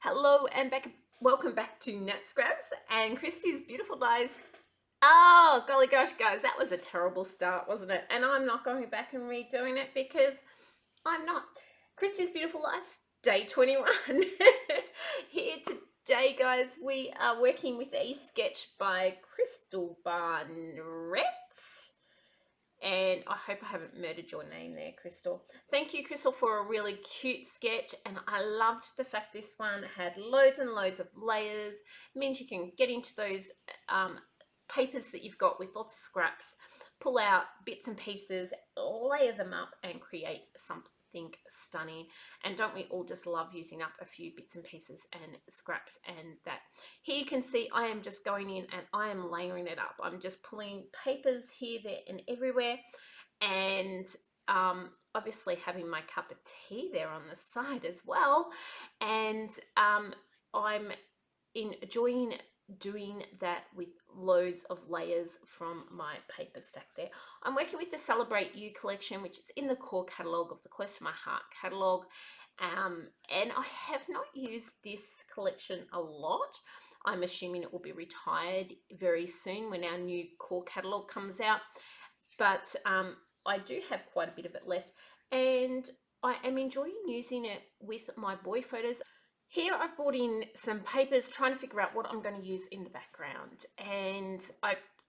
Hello and welcome back to Nat Scraps and Christy's Beautiful Lives. Oh, golly gosh, guys, that was a terrible start, wasn't it? And I'm not going back and redoing it because I'm not. Christy's Beautiful Lives, day 21. Here today, guys, we are working with a sketch by Barrett. And I hope I haven't murdered your name there, Crystal. Thank you, Crystal, for a really cute sketch. And I loved the fact this one had loads and loads of layers. It means you can get into those papers that you've got with lots of scraps, pull out bits and pieces, layer them up, and create something stunning. And don't we all just love using up a few bits and pieces and scraps and that? Here you can see I am just going in and I am layering it up. I'm just pulling papers here, there, and everywhere, and obviously having my cup of tea there on the side as well. And I'm enjoying doing that with loads of layers from my paper stack there. I'm working with the Celebrate You collection, which is in the core catalogue of the Close to My Heart catalogue. And I have not used this collection a lot. I'm assuming it will be retired very soon when our new core catalogue comes out. But I do have quite a bit of it left, and I am enjoying using it with my boy photos. Here I've brought in some papers trying to figure out what I'm going to use in the background, and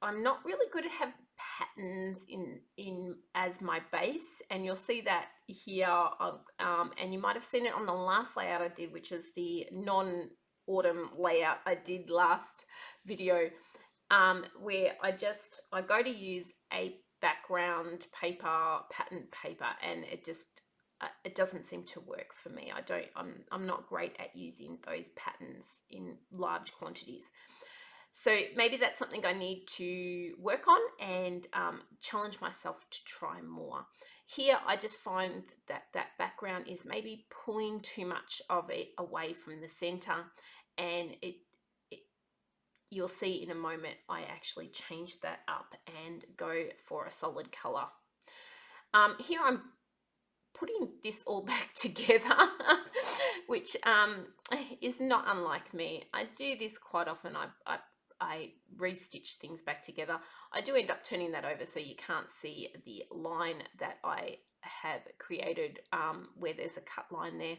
I'm not really good at have patterns in as my base, and you'll see that here, and you might have seen it on the last layout I did, which is the non-autumn layout I did last video, where I go to use a background paper, pattern paper, and it doesn't seem to work for me. I'm not great at using those patterns in large quantities. So maybe that's something I need to work on and challenge myself to try more. Here, I just find that that background is maybe pulling too much of it away from the center, and you'll see in a moment I actually change that up and go for a solid color. Here I'm putting this all back together, which is not unlike me. I do this quite often. I restitch things back together. I do end up turning that over so you can't see the line that I have created where there's a cut line there.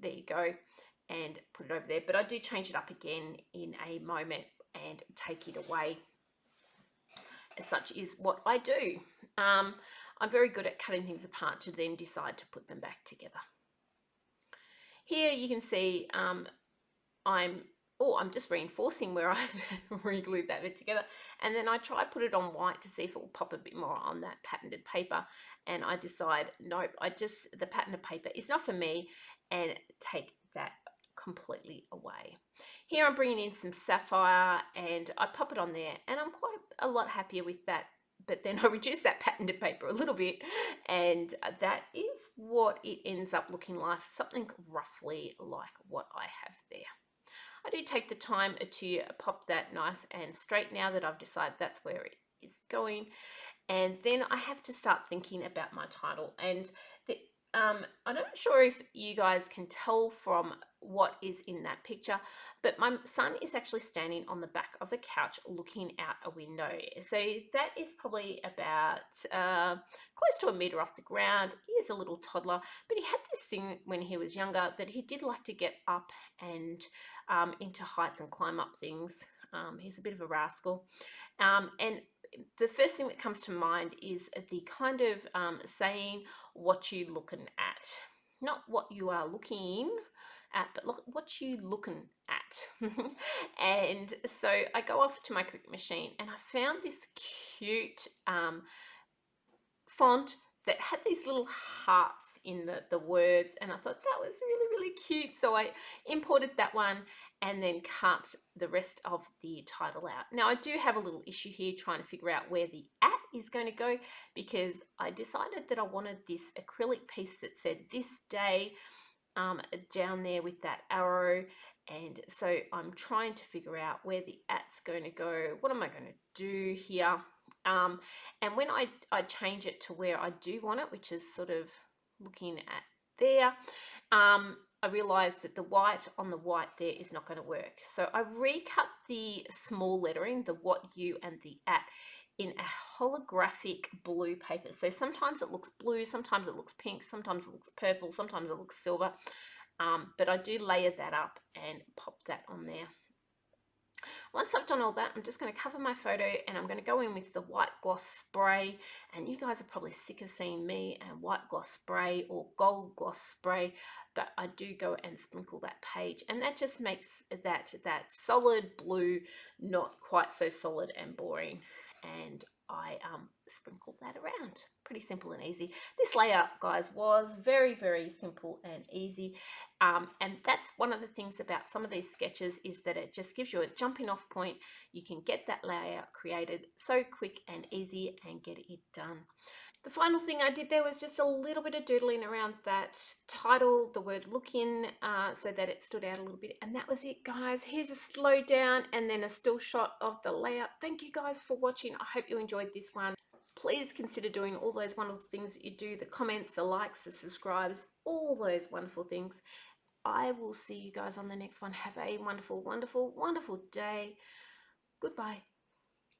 There you go, and put it over there. But I do change it up again in a moment and take it away. As such is what I do. I'm very good at cutting things apart to then decide to put them back together. Here you can see I'm just reinforcing where I've re-glued that bit together, and then I try put it on white to see if it will pop a bit more on that patterned paper, and I decide nope, the patterned paper is not for me, and take that completely away. Here I'm bringing in some sapphire and I pop it on there, and I'm quite a lot happier with that. But then I reduce that patterned paper a little bit, and that is what it ends up looking like, something roughly like what I have there. I do take the time to pop that nice and straight now that I've decided that's where it is going. And then I have to start thinking about my title. And I'm not sure if you guys can tell from what is in that picture, but my son is actually standing on the back of a couch looking out a window. So that is probably about close to a meter off the ground. He is a little toddler, but he had this thing when he was younger that he did like to get up and into heights and climb up things. He's a bit of a rascal. And the first thing that comes to mind is the kind of saying what you looking at. Not what you are looking at, but look what you looking at. And so I go off to my Cricut machine and I found this cute font that had these little hearts in the words, and I thought that was really, really cute. So I imported that one and then cut the rest of the title out. Now I do have a little issue here trying to figure out where the at is going to go, because I decided that I wanted this acrylic piece that said this day down there with that arrow, and so I'm trying to figure out where the at's going to go. What am I going to do here? And when I change it to where I do want it, which is sort of looking at there, I realized that the white on the white there is not going to work. So I recut the small lettering, the what, you, and the at, in a holographic blue paper. So sometimes it looks blue, sometimes it looks pink, sometimes it looks purple, sometimes it looks silver. But I do layer that up and pop that on there. Once I've done all that, I'm just going to cover my photo and I'm going to go in with the white gloss spray. And you guys are probably sick of seeing me and white gloss spray or gold gloss spray, but I do go and sprinkle that page, and that just makes that solid blue not quite so solid and boring. And I sprinkle that around. Pretty simple and easy. This layout, guys, was very, very simple and easy. And that's one of the things about some of these sketches, is that it just gives you a jumping off point. You can get that layout created so quick and easy and get it done. The final thing I did there was just a little bit of doodling around that title, the word look in, so that it stood out a little bit. And that was it, guys. Here's a slow down and then a still shot of the layout. Thank you guys for watching. I hope you enjoyed this one. Please consider doing all those wonderful things that you do, the comments, the likes, the subscribes, all those wonderful things. I will see you guys on the next one. Have a wonderful, wonderful, wonderful day. Goodbye.